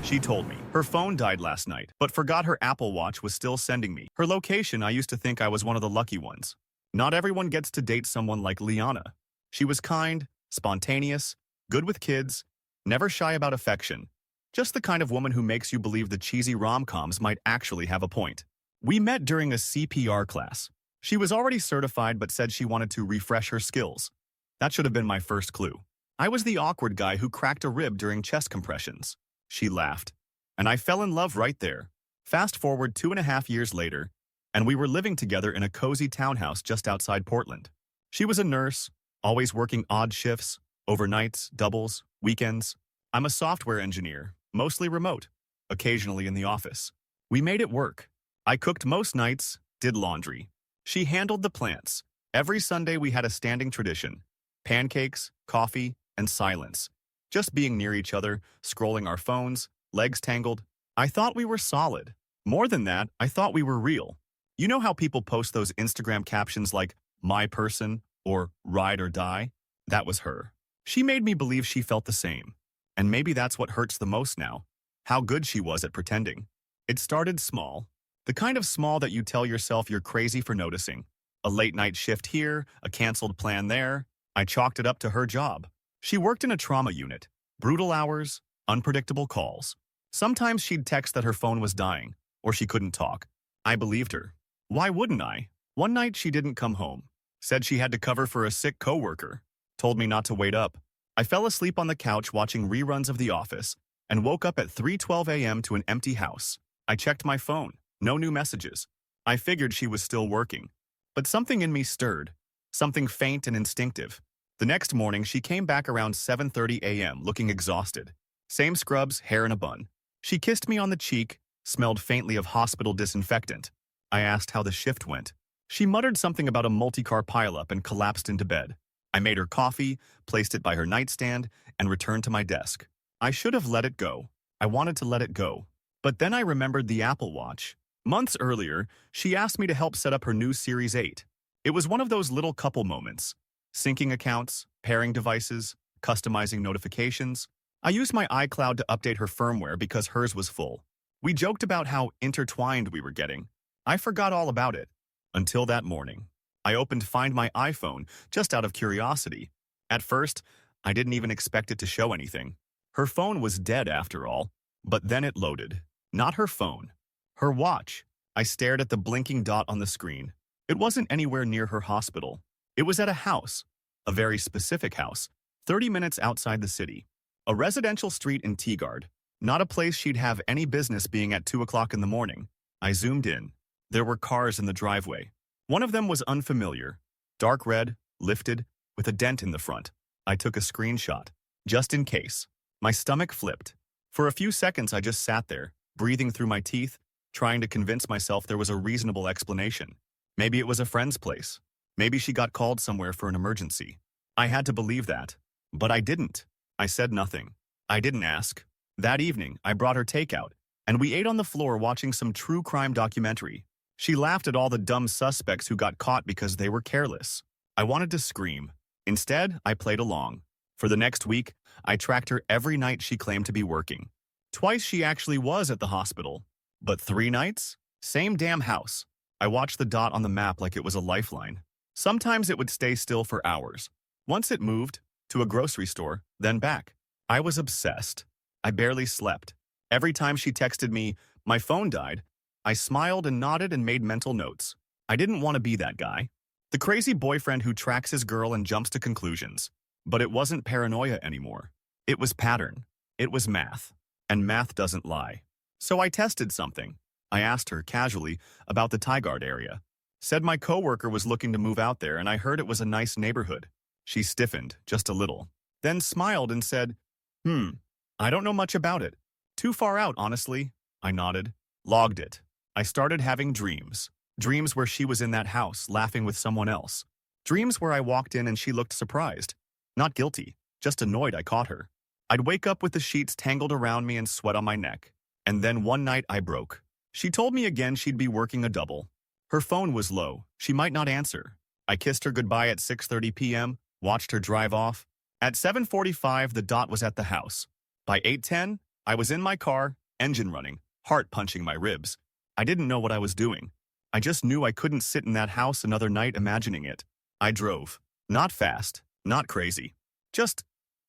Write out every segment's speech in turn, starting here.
She told me. Her phone died last night, but forgot her Apple Watch was still sending me her location. I used to think I was one of the lucky ones. Not everyone gets to date someone like Liana. She was kind, spontaneous, good with kids, never shy about affection. Just the kind of woman who makes you believe the cheesy rom-coms might actually have a point. We met during a CPR class. She was already certified but said she wanted to refresh her skills. That should have been my first clue. I was the awkward guy who cracked a rib during chest compressions. She laughed. And I fell in love right there. Fast forward 2.5 years later, and we were living together in a cozy townhouse just outside Portland. She was a nurse, always working odd shifts, overnights, doubles, weekends. I'm a software engineer, mostly remote, occasionally in the office. We made it work. I cooked most nights, did laundry. She handled the plants. Every Sunday we had a standing tradition. Pancakes, coffee, and silence. Just being near each other, scrolling our phones, legs tangled. I thought we were solid. More than that, I thought we were real. You know how people post those Instagram captions like, "my person," or "ride or die"? That was her. She made me believe she felt the same. And maybe that's what hurts the most now. How good she was at pretending. It started small. The kind of small that you tell yourself you're crazy for noticing. A late-night shift here, a canceled plan there. I chalked it up to her job. She worked in a trauma unit. Brutal hours, unpredictable calls. Sometimes she'd text that her phone was dying, or she couldn't talk. I believed her. Why wouldn't I? One night she didn't come home. Said she had to cover for a sick coworker. Told me not to wait up. I fell asleep on the couch watching reruns of The Office and woke up at 3:12 a.m. to an empty house. I checked my phone. No new messages. I figured she was still working. But something in me stirred. Something faint and instinctive. The next morning, she came back around 7:30 a.m. looking exhausted. Same scrubs, hair in a bun. She kissed me on the cheek, smelled faintly of hospital disinfectant. I asked how the shift went. She muttered something about a multi-car pileup and collapsed into bed. I made her coffee, placed it by her nightstand, and returned to my desk. I should have let it go. I wanted to let it go. But then I remembered the Apple Watch. Months earlier, she asked me to help set up her new Series 8. It was one of those little couple moments. Syncing accounts, pairing devices, customizing notifications. I used my iCloud to update her firmware because hers was full. We joked about how intertwined we were getting. I forgot all about it. Until that morning. I opened Find My iPhone just out of curiosity. At first, I didn't even expect it to show anything. Her phone was dead after all. But then it loaded. Not her phone. Her watch. I stared at the blinking dot on the screen. It wasn't anywhere near her hospital. It was at a house. A very specific house. 30 minutes outside the city. A residential street in Teagard. Not a place she'd have any business being at 2 o'clock in the morning. I zoomed in. There were cars in the driveway. One of them was unfamiliar. Dark red, lifted, with a dent in the front. I took a screenshot. Just in case. My stomach flipped. For a few seconds I just sat there, breathing through my teeth, trying to convince myself there was a reasonable explanation. Maybe it was a friend's place. Maybe she got called somewhere for an emergency. I had to believe that. But I didn't. I said nothing. I didn't ask. That evening, I brought her takeout, and we ate on the floor watching some true crime documentary. She laughed at all the dumb suspects who got caught because they were careless. I wanted to scream. Instead, I played along. For the next week, I tracked her every night she claimed to be working. Twice she actually was at the hospital. But 3 nights? Same damn house. I watched the dot on the map like it was a lifeline. Sometimes it would stay still for hours. Once it moved, to a grocery store, then back. I was obsessed. I barely slept. Every time she texted me, "My phone died," I smiled and nodded and made mental notes. I didn't want to be that guy. The crazy boyfriend who tracks his girl and jumps to conclusions. But it wasn't paranoia anymore. It was pattern. It was math. And math doesn't lie. So I tested something. I asked her, casually, about the Tigard area. Said my coworker was looking to move out there and I heard it was a nice neighborhood. She stiffened, just a little. Then smiled and said, I don't know much about it. Too far out, honestly. I nodded. Logged it. I started having dreams. Dreams where she was in that house, laughing with someone else. Dreams where I walked in and she looked surprised. Not guilty, just annoyed I caught her. I'd wake up with the sheets tangled around me and sweat on my neck. And then one night I broke. She told me again she'd be working a double. Her phone was low. She might not answer. I kissed her goodbye at 6:30 p.m., watched her drive off. At 7:45, the dot was at the house. By 8:10, I was in my car, engine running, heart punching my ribs. I didn't know what I was doing. I just knew I couldn't sit in that house another night imagining it. I drove. Not fast, not crazy. Just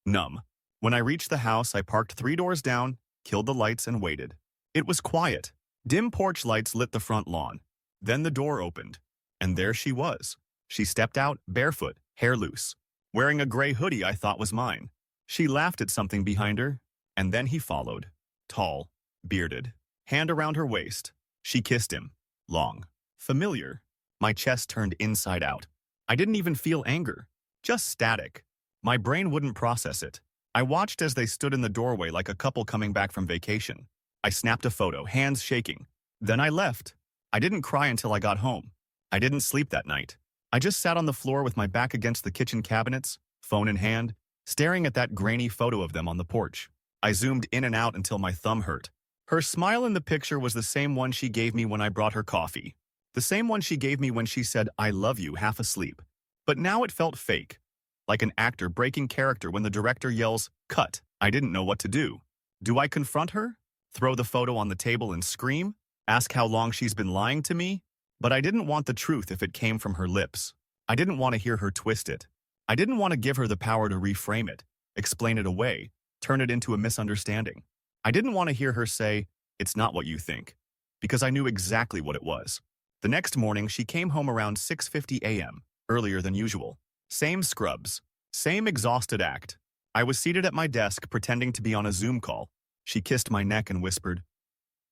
numb. When I reached the house, I parked 3 doors down, killed the lights, and waited. It was quiet. Dim porch lights lit the front lawn. Then the door opened. And there she was. She stepped out, barefoot, hair loose, wearing a gray hoodie I thought was mine. She laughed at something behind her, and then he followed. Tall, bearded, hand around her waist. She kissed him. Long. Familiar. My chest turned inside out. I didn't even feel anger. Just static. My brain wouldn't process it. I watched as they stood in the doorway like a couple coming back from vacation. I snapped a photo, hands shaking. Then I left. I didn't cry until I got home. I didn't sleep that night. I just sat on the floor with my back against the kitchen cabinets, phone in hand, staring at that grainy photo of them on the porch. I zoomed in and out until my thumb hurt. Her smile in the picture was the same one she gave me when I brought her coffee. The same one she gave me when she said, "I love you," half asleep. But now it felt fake. Like an actor breaking character when the director yells, "Cut." I didn't know what to do. Do I confront her? Throw the photo on the table and scream? Ask how long she's been lying to me? But I didn't want the truth if it came from her lips. I didn't want to hear her twist it. I didn't want to give her the power to reframe it, explain it away, turn it into a misunderstanding. I didn't want to hear her say, "It's not what you think," because I knew exactly what it was. The next morning, she came home around 6:50 a.m., earlier than usual. Same scrubs, same exhausted act. I was seated at my desk pretending to be on a Zoom call. She kissed my neck and whispered,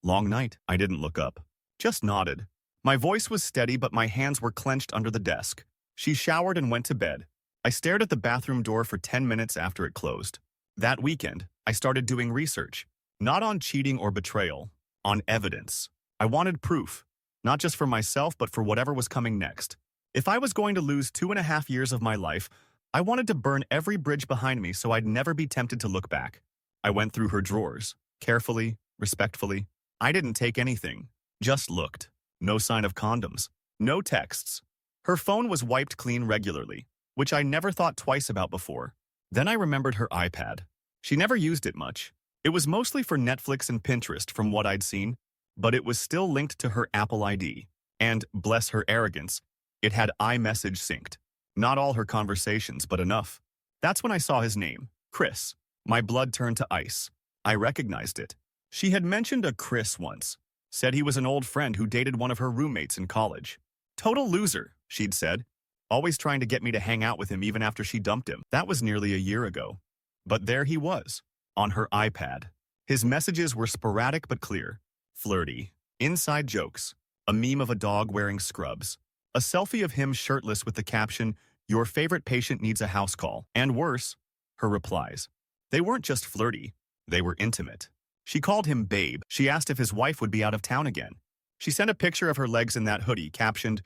"Long night." I didn't look up, just nodded. My voice was steady, but my hands were clenched under the desk. She showered and went to bed. I stared at the bathroom door for 10 minutes after it closed. That weekend, I started doing research. Not on cheating or betrayal, on evidence. I wanted proof, not just for myself, but for whatever was coming next. If I was going to lose 2.5 years of my life, I wanted to burn every bridge behind me so I'd never be tempted to look back. I went through her drawers, carefully, respectfully. I didn't take anything, just looked. No sign of condoms, no texts. Her phone was wiped clean regularly, which I never thought twice about before. Then I remembered her iPad. She never used it much. It was mostly for Netflix and Pinterest from what I'd seen, but it was still linked to her Apple ID. And, bless her arrogance, it had iMessage synced. Not all her conversations, but enough. That's when I saw his name, Chris. My blood turned to ice. I recognized it. She had mentioned a Chris once. Said he was an old friend who dated one of her roommates in college. Total loser, she'd said. Always trying to get me to hang out with him even after she dumped him. That was nearly a year ago. But there he was, on her iPad. His messages were sporadic but clear. Flirty. Inside jokes. A meme of a dog wearing scrubs. A selfie of him shirtless with the caption, "Your favorite patient needs a house call." And worse, her replies. They weren't just flirty. They were intimate. She called him babe. She asked if his wife would be out of town again. She sent a picture of her legs in that hoodie, captioned,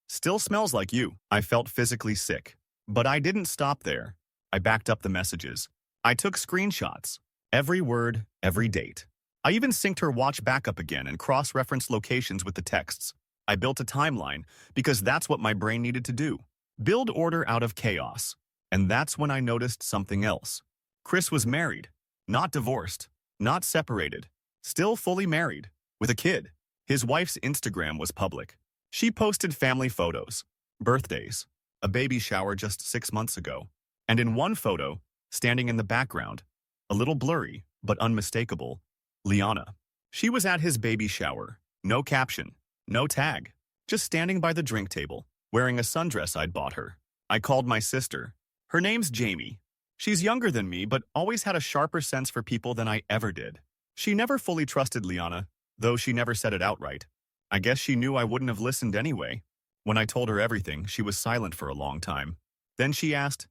"Still smells like you." I felt physically sick. But I didn't stop there. I backed up the messages. I took screenshots. Every word, every date. I even synced her watch back up again and cross-referenced locations with the texts. I built a timeline because that's what my brain needed to do. Build order out of chaos. And that's when I noticed something else. Chris was married, not divorced. Not separated, still fully married, with a kid. His wife's Instagram was public. She posted family photos, birthdays, a baby shower just 6 months ago. And in one photo, standing in the background, a little blurry, but unmistakable, Liana. She was at his baby shower, no caption, no tag, just standing by the drink table, wearing a sundress I'd bought her. I called my sister. Her name's Jamie. She's younger than me, but always had a sharper sense for people than I ever did. She never fully trusted Liana, though she never said it outright. I guess she knew I wouldn't have listened anyway. When I told her everything, she was silent for a long time. Then she asked,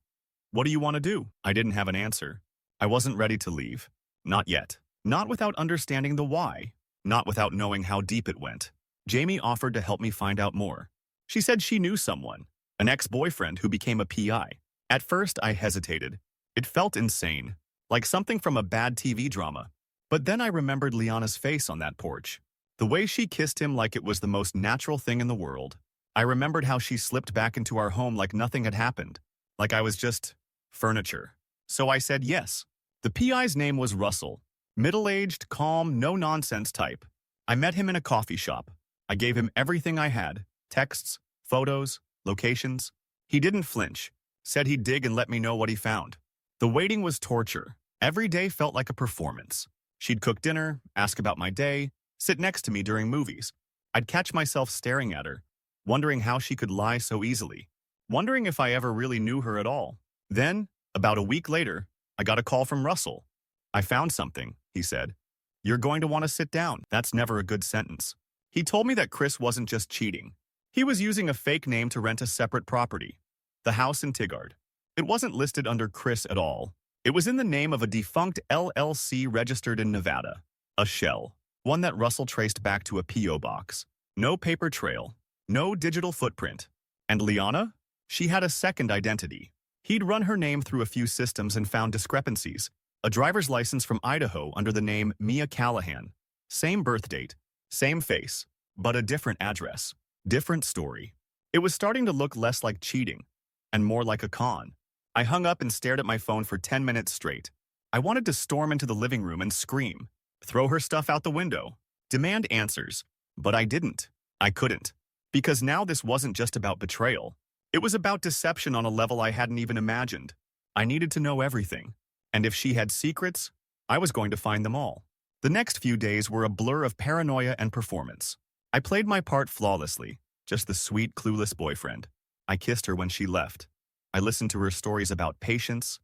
"What do you want to do?" I didn't have an answer. I wasn't ready to leave. Not yet. Not without understanding the why. Not without knowing how deep it went. Jamie offered to help me find out more. She said she knew someone, an ex-boyfriend who became a PI. At first, I hesitated. It felt insane, like something from a bad TV drama. But then I remembered Liana's face on that porch. The way she kissed him like it was the most natural thing in the world. I remembered how she slipped back into our home like nothing had happened. Like I was just furniture. So I said yes. The PI's name was Russell. Middle-aged, calm, no-nonsense type. I met him in a coffee shop. I gave him everything I had, texts, photos, locations. He didn't flinch, said he'd dig and let me know what he found. The waiting was torture. Every day felt like a performance. She'd cook dinner, ask about my day, sit next to me during movies. I'd catch myself staring at her, wondering how she could lie so easily, wondering if I ever really knew her at all. Then, about a week later, I got a call from Russell. "I found something," he said. "You're going to want to sit down." That's never a good sentence. He told me that Chris wasn't just cheating. He was using a fake name to rent a separate property, the house in Tigard. It wasn't listed under Chris at all. It was in the name of a defunct LLC registered in Nevada. A shell. One that Russell traced back to a P.O. box. No paper trail. No digital footprint. And Liana? She had a second identity. He'd run her name through a few systems and found discrepancies. A driver's license from Idaho under the name Mia Callahan. Same birth date. Same face. But a different address. Different story. It was starting to look less like cheating and more like a con. I hung up and stared at my phone for 10 minutes straight. I wanted to storm into the living room and scream, throw her stuff out the window, demand answers, but I didn't. I couldn't. Because now this wasn't just about betrayal. It was about deception on a level I hadn't even imagined. I needed to know everything. And if she had secrets, I was going to find them all. The next few days were a blur of paranoia and performance. I played my part flawlessly, just the sweet, clueless boyfriend. I kissed her when she left. I listened to her stories about patience.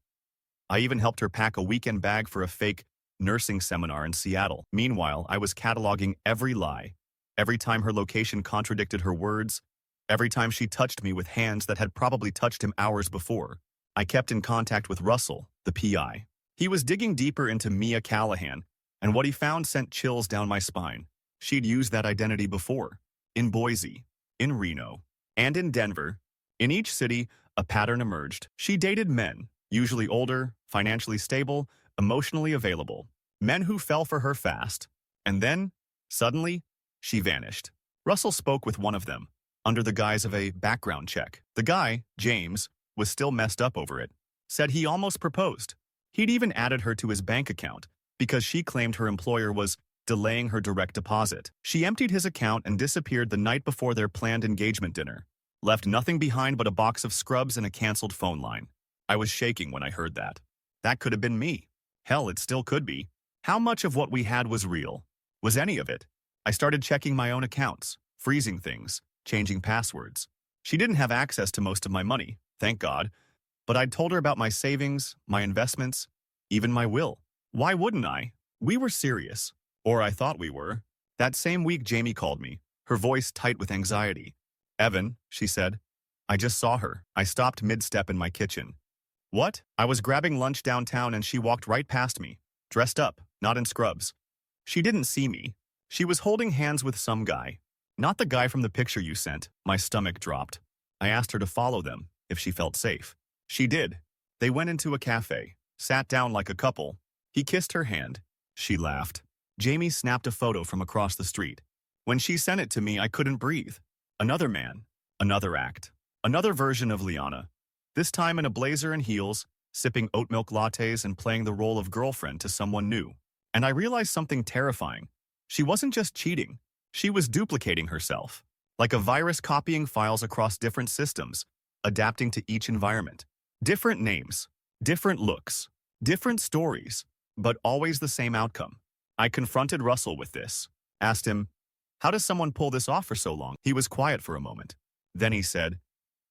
I even helped her pack a weekend bag for a fake nursing seminar in Seattle. Meanwhile, I was cataloging every lie. Every time her location contradicted her words. Every time she touched me with hands that had probably touched him hours before. I kept in contact with Russell, the PI. He was digging deeper into Mia Callahan, and what he found sent chills down my spine. She'd used that identity before. In Boise, in Reno, and in Denver. In each city, a pattern emerged. She dated men, usually older, financially stable, emotionally available. Men who fell for her fast. And then, suddenly, she vanished. Russell spoke with one of them, under the guise of a background check. The guy, James, was still messed up over it. Said he almost proposed. He'd even added her to his bank account because she claimed her employer was delaying her direct deposit. She emptied his account and disappeared the night before their planned engagement dinner. Left nothing behind but a box of scrubs and a canceled phone line. I was shaking when I heard that. That could have been me. Hell, it still could be. How much of what we had was real? Was any of it? I started checking my own accounts, freezing things, changing passwords. She didn't have access to most of my money, thank God, but I'd told her about my savings, my investments, even my will. Why wouldn't I? We were serious. Or I thought we were. That same week, Jamie called me, her voice tight with anxiety. "Evan," she said. "I just saw her." I stopped mid-step in my kitchen. "What?" I was grabbing lunch downtown and she walked right past me, dressed up, not in scrubs. She didn't see me. She was holding hands with some guy. Not the guy from the picture you sent. My stomach dropped. I asked her to follow them, if she felt safe. She did. They went into a cafe, sat down like a couple. He kissed her hand. She laughed. Jamie snapped a photo from across the street. When she sent it to me, I couldn't breathe. Another man, another act, another version of Liana. This time in a blazer and heels, sipping oat milk lattes and playing the role of girlfriend to someone new. And I realized something terrifying. She wasn't just cheating. She was duplicating herself. Like a virus copying files across different systems, adapting to each environment. Different names, different looks, different stories, but always the same outcome. I confronted Russell with this. Asked him, "How does someone pull this off for so long?" He was quiet for a moment. Then he said,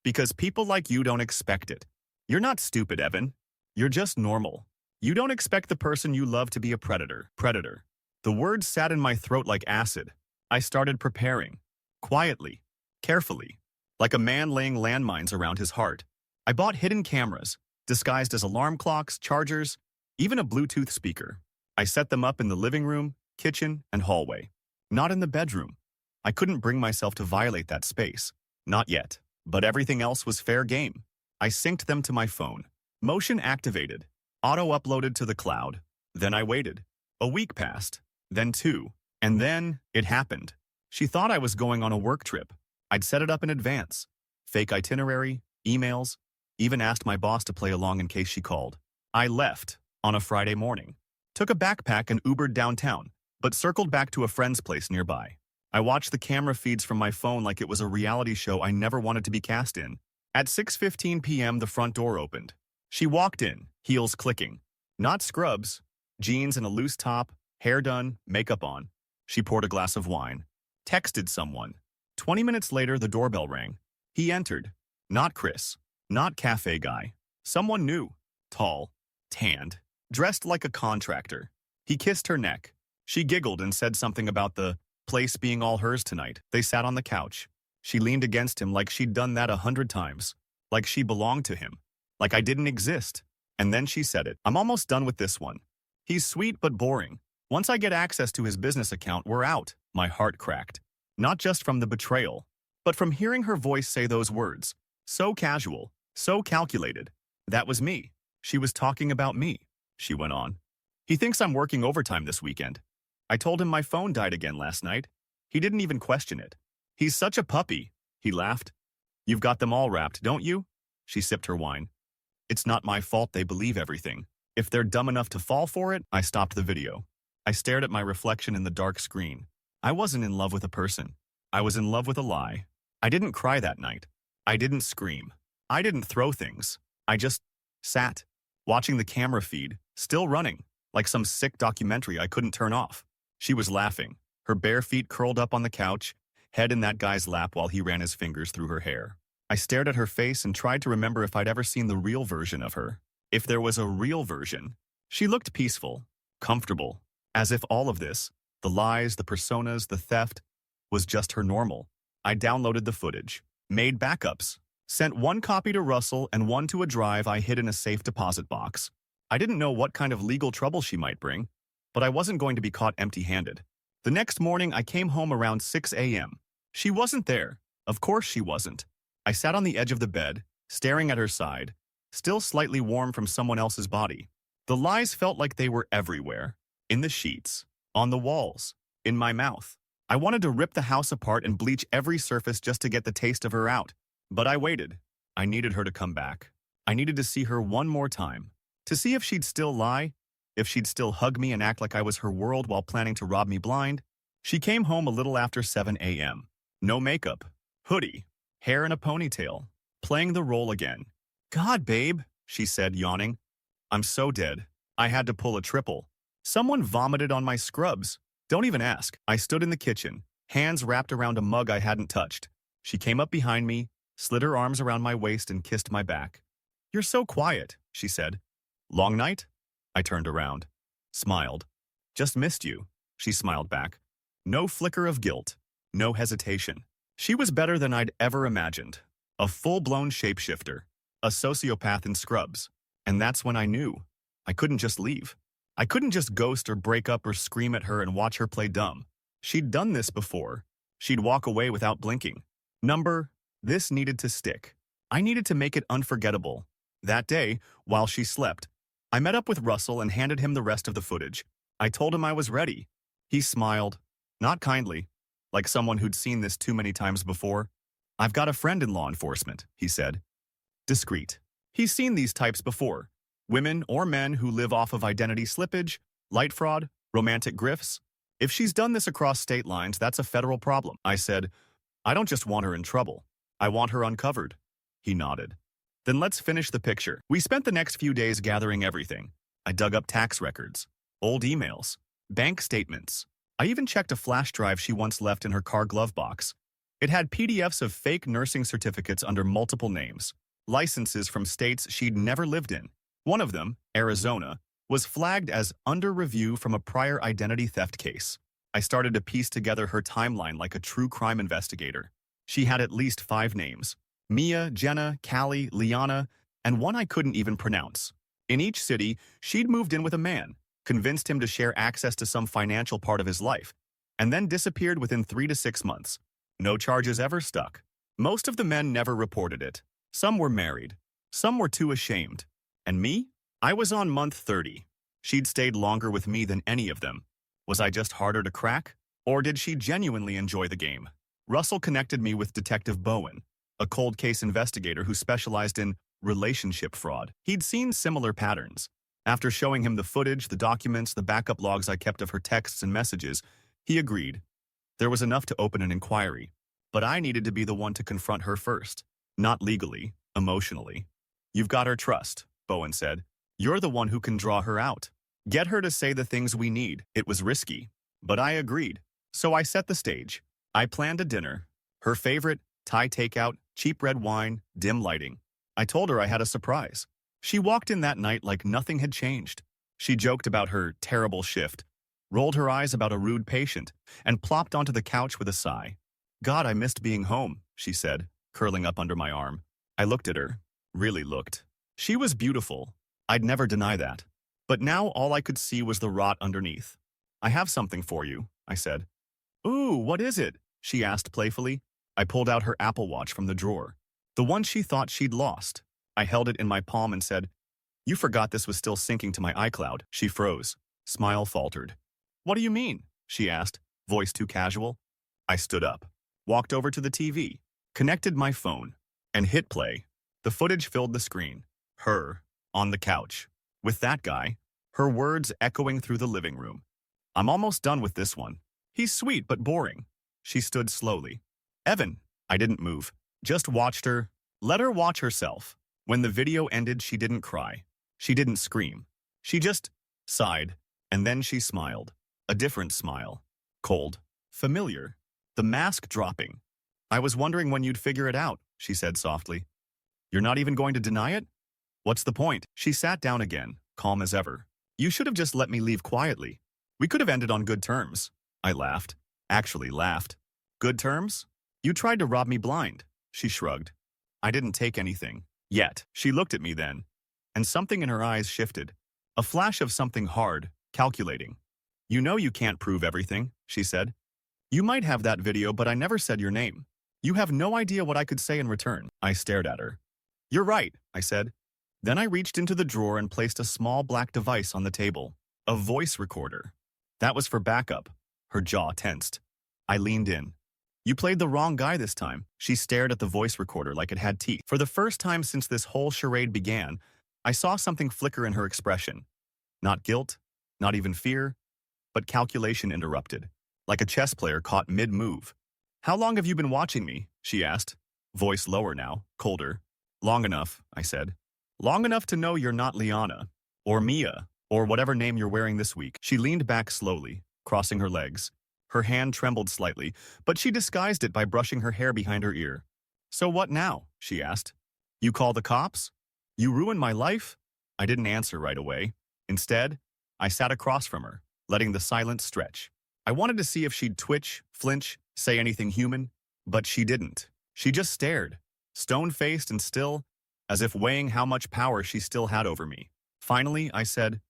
"Because people like you don't expect it. You're not stupid, Evan. You're just normal. You don't expect the person you love to be a predator." Predator. The words sat in my throat like acid. I started preparing. Quietly. Carefully. Like a man laying landmines around his heart. I bought hidden cameras, disguised as alarm clocks, chargers, even a Bluetooth speaker. I set them up in the living room, kitchen, and hallway. Not in the bedroom. I couldn't bring myself to violate that space. Not yet. But everything else was fair game. I synced them to my phone. Motion activated. Auto-uploaded to the cloud. Then I waited. A week passed. Then 2. And then it happened. She thought I was going on a work trip. I'd set it up in advance. Fake itinerary, emails, even asked my boss to play along in case she called. I left on a Friday morning. Took a backpack and Ubered downtown, but circled back to a friend's place nearby. I watched the camera feeds from my phone like it was a reality show I never wanted to be cast in. At 6:15 p.m., the front door opened. She walked in, heels clicking. Not scrubs, jeans and a loose top, hair done, makeup on. She poured a glass of wine. Texted someone. 20 minutes later, the doorbell rang. He entered. Not Chris. Not cafe guy. Someone new. Tall. Tanned. Dressed like a contractor. He kissed her neck. She giggled and said something about the place being all hers tonight. They sat on the couch. She leaned against him like she'd done that 100 times. Like she belonged to him. Like I didn't exist. And then she said it. I'm almost done with this one. He's sweet but boring. Once I get access to his business account, we're out. My heart cracked. Not just from the betrayal, but from hearing her voice say those words. So casual. So calculated. That was me. She was talking about me. She went on. He thinks I'm working overtime this weekend. I told him my phone died again last night. He didn't even question it. He's such a puppy. He laughed. You've got them all wrapped, don't you? She sipped her wine. It's not my fault they believe everything. If they're dumb enough to fall for it, I stopped the video. I stared at my reflection in the dark screen. I wasn't in love with a person. I was in love with a lie. I didn't cry that night. I didn't scream. I didn't throw things. I just sat, watching the camera feed, still running, like some sick documentary I couldn't turn off. She was laughing, her bare feet curled up on the couch, head in that guy's lap while he ran his fingers through her hair. I stared at her face and tried to remember if I'd ever seen the real version of her. If there was a real version. She looked peaceful, comfortable, as if all of this, the lies, the personas, the theft, was just her normal. I downloaded the footage, made backups, sent one copy to Russell and one to a drive I hid in a safe deposit box. I didn't know what kind of legal trouble she might bring, but I wasn't going to be caught empty-handed. The next morning, I came home around 6 a.m. She wasn't there. Of course she wasn't. I sat on the edge of the bed, staring at her side, still slightly warm from someone else's body. The lies felt like they were everywhere. In the sheets, on the walls, in my mouth. I wanted to rip the house apart and bleach every surface just to get the taste of her out. But I waited. I needed her to come back. I needed to see her one more time. To see if she'd still lie, if she'd still hug me and act like I was her world while planning to rob me blind. She came home a little after 7 a.m. No makeup, hoodie, hair in a ponytail, playing the role again. God, babe, she said, yawning. I'm so dead. I had to pull a triple. Someone vomited on my scrubs. Don't even ask. I stood in the kitchen, hands wrapped around a mug I hadn't touched. She came up behind me, slid her arms around my waist and kissed my back. You're so quiet, she said. Long night? I turned around, smiled. Just missed you, she smiled back. No flicker of guilt, no hesitation. She was better than I'd ever imagined. A full-blown shapeshifter, a sociopath in scrubs. And that's when I knew. I couldn't just leave. I couldn't just ghost or break up or scream at her and watch her play dumb. She'd done this before. She'd walk away without blinking. This needed to stick. I needed to make it unforgettable. That day, while she slept, I met up with Russell and handed him the rest of the footage. I told him I was ready. He smiled, not kindly, like someone who'd seen this too many times before. I've got a friend in law enforcement, he said. Discreet. He's seen these types before. Women or men who live off of identity slippage, light fraud, romantic grifts. If she's done this across state lines, that's a federal problem. I said, I don't just want her in trouble. I want her uncovered. He nodded. Then let's finish the picture. We spent the next few days gathering everything. I dug up tax records, old emails, bank statements. I even checked a flash drive she once left in her car glove box. It had PDFs of fake nursing certificates under multiple names, licenses from states she'd never lived in. One of them, Arizona, was flagged as under review from a prior identity theft case. I started to piece together her timeline like a true crime investigator. She had at least 5 names. Mia, Jenna, Callie, Liana, and one I couldn't even pronounce. In each city, she'd moved in with a man, convinced him to share access to some financial part of his life, and then disappeared within 3 to 6 months. No charges ever stuck. Most of the men never reported it. Some were married. Some were too ashamed. And me? I was on month 30. She'd stayed longer with me than any of them. Was I just harder to crack? Or did she genuinely enjoy the game? Russell connected me with Detective Bowen, a cold case investigator who specialized in relationship fraud. He'd seen similar patterns, After showing him the footage, the documents, the backup logs I kept of her texts and messages, he agreed. There was enough to open an inquiry. But I needed to be the one to confront her first. Not legally, emotionally. You've got her trust, Bowen said. You're the one who can draw her out. Get her to say the things we need. It was risky, but I agreed. So I set the stage. I planned a dinner. Her favorite, Thai takeout, cheap red wine, dim lighting. I told her I had a surprise. She walked in that night like nothing had changed. She joked about her terrible shift, rolled her eyes about a rude patient, and plopped onto the couch with a sigh. God, I missed being home, she said, curling up under my arm. I looked at her. Really looked. She was beautiful. I'd never deny that. But now all I could see was the rot underneath. I have something for you, I said. Ooh, what is it? She asked playfully. I pulled out her Apple Watch from the drawer. The one she thought she'd lost. I held it in my palm and said, You forgot this was still syncing to my iCloud. She froze. Smile faltered. What do you mean? She asked, voice too casual. I stood up, walked over to the TV, connected my phone, and hit play. The footage filled the screen. Her, on the couch, with that guy, her words echoing through the living room. I'm almost done with this one. He's sweet but boring. She stood slowly. Evan, I didn't move. Just watched her. Let her watch herself. When the video ended, she didn't cry. She didn't scream. She just sighed, and then she smiled. A different smile. Cold. Familiar. The mask dropping. I was wondering when you'd figure it out, she said softly. You're not even going to deny it? What's the point? She sat down again, calm as ever. You should have just let me leave quietly. We could have ended on good terms. I laughed. Actually laughed. Good terms? You tried to rob me blind. She shrugged. I didn't take anything. Yet. She looked at me then, and something in her eyes shifted. A flash of something hard, calculating. You know you can't prove everything, she said. You might have that video, but I never said your name. You have no idea what I could say in return. I stared at her. You're right, I said. Then I reached into the drawer and placed a small black device on the table. A voice recorder. That was for backup. Her jaw tensed. I leaned in. You played the wrong guy this time. She stared at the voice recorder like it had teeth. For the first time since this whole charade began, I saw something flicker in her expression. Not guilt, not even fear, but calculation interrupted, like a chess player caught mid-move. How long have you been watching me? She asked, voice lower now, colder. Long enough, I said. Long enough to know you're not Liana, or Mia, or whatever name you're wearing this week. She leaned back slowly, crossing her legs. Her hand trembled slightly, but she disguised it by brushing her hair behind her ear. So what now? She asked. You call the cops? You ruined my life? I didn't answer right away. Instead, I sat across from her, letting the silence stretch. I wanted to see if she'd twitch, flinch, say anything human, but she didn't. She just stared, stone-faced and still, as if weighing how much power she still had over me. Finally, I said,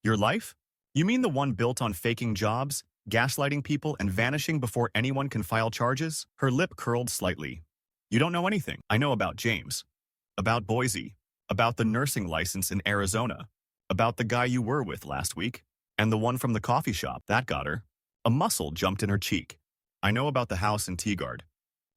Your life? You mean the one built on faking jobs, gaslighting people, and vanishing before anyone can file charges? Her lip curled slightly. You don't know anything. I know about James. About Boise. About the nursing license in Arizona. About the guy you were with last week. And the one from the coffee shop. That got her. A muscle jumped in her cheek. I know about the house in Teagard.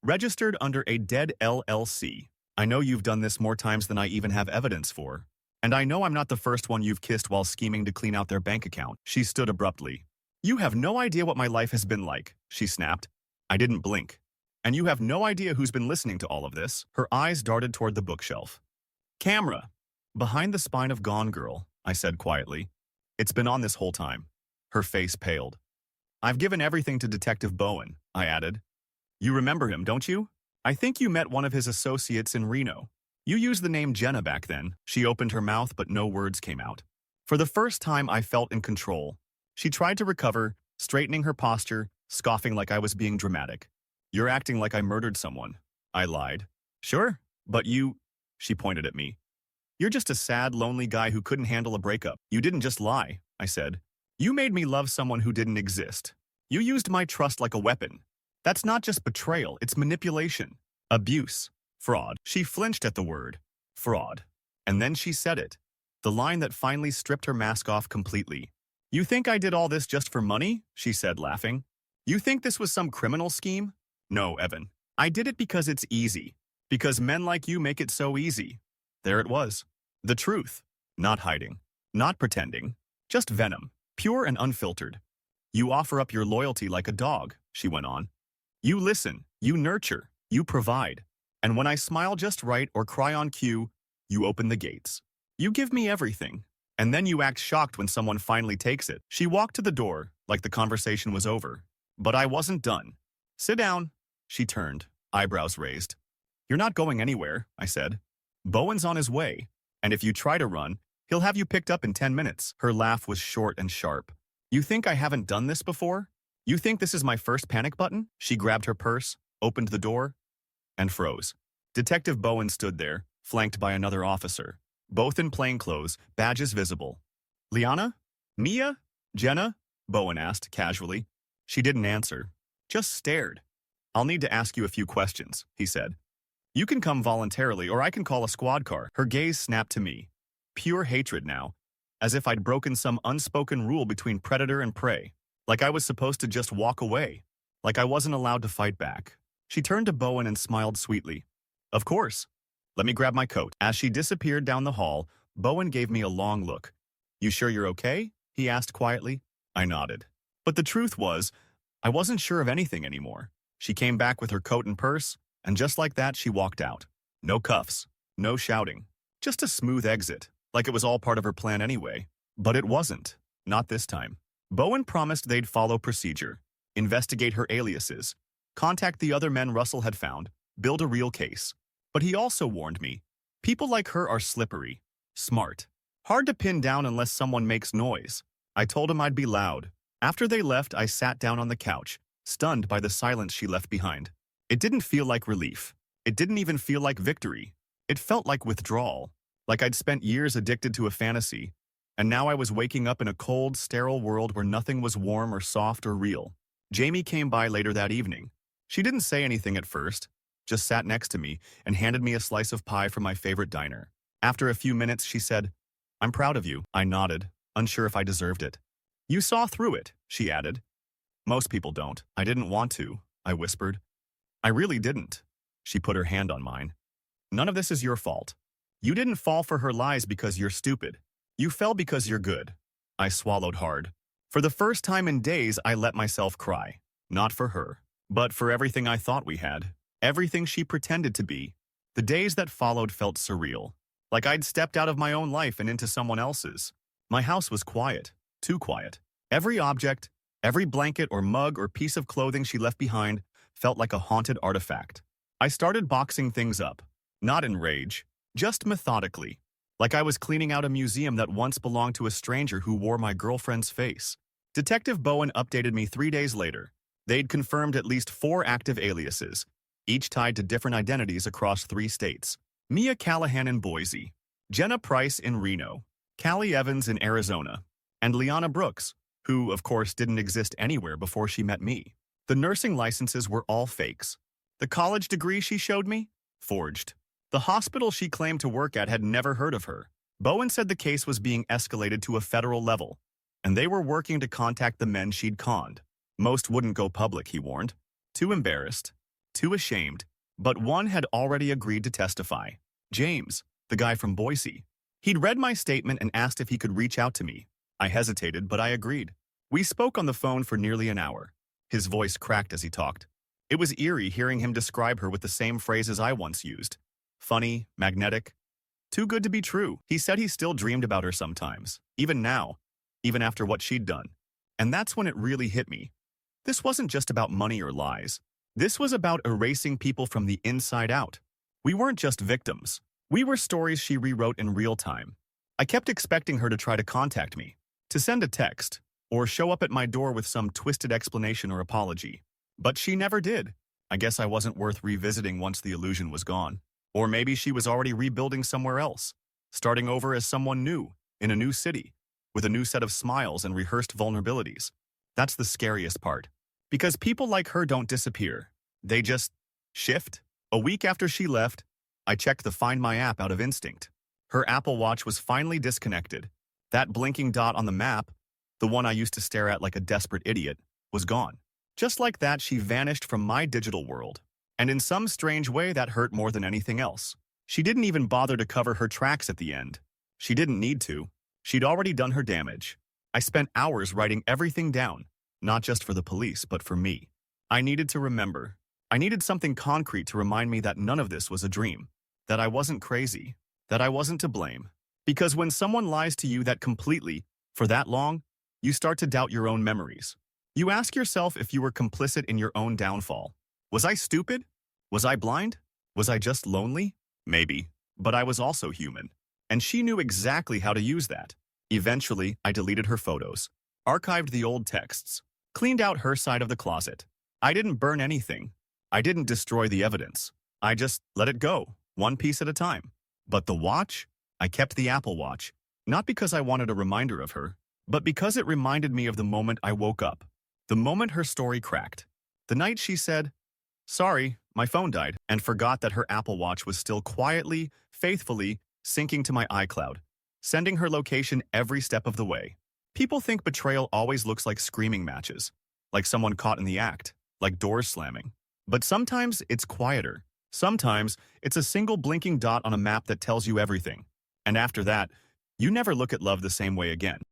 Registered under a dead LLC. I know you've done this more times than I even have evidence for. And I know I'm not the first one you've kissed while scheming to clean out their bank account. She stood abruptly. You have no idea what my life has been like, she snapped. I didn't blink. And you have no idea who's been listening to all of this. Her eyes darted toward the bookshelf. Camera. Behind the spine of Gone Girl, I said quietly. It's been on this whole time. Her face paled. I've given everything to Detective Bowen, I added. You remember him, don't you? I think you met one of his associates in Reno. You used the name Jenna back then. She opened her mouth, but no words came out. For the first time, I felt in control. She tried to recover, straightening her posture, scoffing like I was being dramatic. You're acting like I murdered someone. I lied. Sure, but you... She pointed at me. You're just a sad, lonely guy who couldn't handle a breakup. You didn't just lie, I said. You made me love someone who didn't exist. You used my trust like a weapon. That's not just betrayal, it's manipulation. Abuse. Fraud. She flinched at the word. Fraud. And then she said it. The line that finally stripped her mask off completely. You think I did all this just for money? She said, laughing. You think this was some criminal scheme? No, Evan. I did it because it's easy. Because men like you make it so easy. There it was. The truth. Not hiding. Not pretending. Just venom. Pure and unfiltered. You offer up your loyalty like a dog, she went on. You listen, you nurture, you provide. And when I smile just right or cry on cue, you open the gates. You give me everything. And then you act shocked when someone finally takes it. She walked to the door, like the conversation was over. But I wasn't done. Sit down. She turned, eyebrows raised. You're not going anywhere, I said. Bowen's on his way. And if you try to run, he'll have you picked up in 10 minutes. Her laugh was short and sharp. You think I haven't done this before? You think this is my first panic button? She grabbed her purse, opened the door, and froze. Detective Bowen stood there, flanked by another officer. Both in plainclothes, badges visible. Liana? Mia? Jenna? Bowen asked casually. She didn't answer, just stared. I'll need to ask you a few questions, he said. You can come voluntarily or I can call a squad car. Her gaze snapped to me. Pure hatred now, as if I'd broken some unspoken rule between predator and prey. Like I was supposed to just walk away. Like I wasn't allowed to fight back. She turned to Bowen and smiled sweetly. Of course. Let me grab my coat. As she disappeared down the hall, Bowen gave me a long look. You sure you're okay? He asked quietly. I nodded. But the truth was, I wasn't sure of anything anymore. She came back with her coat and purse, and just like that she walked out. No cuffs, no shouting. Just a smooth exit, like it was all part of her plan anyway. But it wasn't. Not this time. Bowen promised they'd follow procedure, investigate her aliases, contact the other men Russell had found, build a real case. But he also warned me, people like her are slippery, smart, hard to pin down unless someone makes noise. I told him I'd be loud. After they left, I sat down on the couch, stunned by the silence she left behind. It didn't feel like relief. It didn't even feel like victory. It felt like withdrawal, like I'd spent years addicted to a fantasy, and now I was waking up in a cold, sterile world where nothing was warm or soft or real. Jamie came by later that evening. She didn't say anything at first, just sat next to me and handed me a slice of pie from my favorite diner. After a few minutes, she said, I'm proud of you. I nodded, unsure if I deserved it. You saw through it, she added. Most people don't. I didn't want to, I whispered. I really didn't. She put her hand on mine. None of this is your fault. You didn't fall for her lies because you're stupid. You fell because you're good. I swallowed hard. For the first time in days, I let myself cry. Not for her, but for everything I thought we had. Everything she pretended to be. The days that followed felt surreal. Like I'd stepped out of my own life and into someone else's. My house was quiet. Too quiet. Every object, every blanket or mug or piece of clothing she left behind felt like a haunted artifact. I started boxing things up. Not in rage, just methodically. Like I was cleaning out a museum that once belonged to a stranger who wore my girlfriend's face. Detective Bowen updated me 3 days later. They'd confirmed at least 4 active aliases, each tied to different identities across 3 states. Mia Callahan in Boise, Jenna Price in Reno, Callie Evans in Arizona, and Liana Brooks, who, of course, didn't exist anywhere before she met me. The nursing licenses were all fakes. The college degree she showed me? Forged. The hospital she claimed to work at had never heard of her. Bowen said the case was being escalated to a federal level, and they were working to contact the men she'd conned. Most wouldn't go public, he warned. Too embarrassed. Too ashamed. But one had already agreed to testify. James, the guy from Boise. He'd read my statement and asked if he could reach out to me. I hesitated, but I agreed. We spoke on the phone for nearly an hour. His voice cracked as he talked. It was eerie hearing him describe her with the same phrases I once used. Funny, magnetic. Too good to be true. He said he still dreamed about her sometimes, even now, even after what she'd done. And that's when it really hit me. This wasn't just about money or lies. This was about erasing people from the inside out. We weren't just victims. We were stories she rewrote in real time. I kept expecting her to try to contact me, to send a text, or show up at my door with some twisted explanation or apology. But she never did. I guess I wasn't worth revisiting once the illusion was gone. Or maybe she was already rebuilding somewhere else, starting over as someone new, in a new city, with a new set of smiles and rehearsed vulnerabilities. That's the scariest part. Because people like her don't disappear. They just shift. A week after she left, I checked the Find My app out of instinct. Her Apple Watch was finally disconnected. That blinking dot on the map, the one I used to stare at like a desperate idiot, was gone. Just like that, she vanished from my digital world. And in some strange way, that hurt more than anything else. She didn't even bother to cover her tracks at the end. She didn't need to. She'd already done her damage. I spent hours writing everything down, not just for the police, but for me. I needed to remember. I needed something concrete to remind me that none of this was a dream, that I wasn't crazy, that I wasn't to blame. Because when someone lies to you that completely, for that long, you start to doubt your own memories. You ask yourself if you were complicit in your own downfall. Was I stupid? Was I blind? Was I just lonely? Maybe, but I was also human. And she knew exactly how to use that. Eventually, I deleted her photos, archived the old texts, cleaned out her side of the closet. I didn't burn anything. I didn't destroy the evidence. I just let it go, one piece at a time. But the watch? I kept the Apple Watch, not because I wanted a reminder of her, but because it reminded me of the moment I woke up, the moment her story cracked, the night she said, "Sorry, my phone died," and forgot that her Apple Watch was still quietly, faithfully syncing to my iCloud, sending her location every step of the way. People think betrayal always looks like screaming matches, like someone caught in the act, like doors slamming. But sometimes it's quieter. Sometimes it's a single blinking dot on a map that tells you everything. And after that, you never look at love the same way again.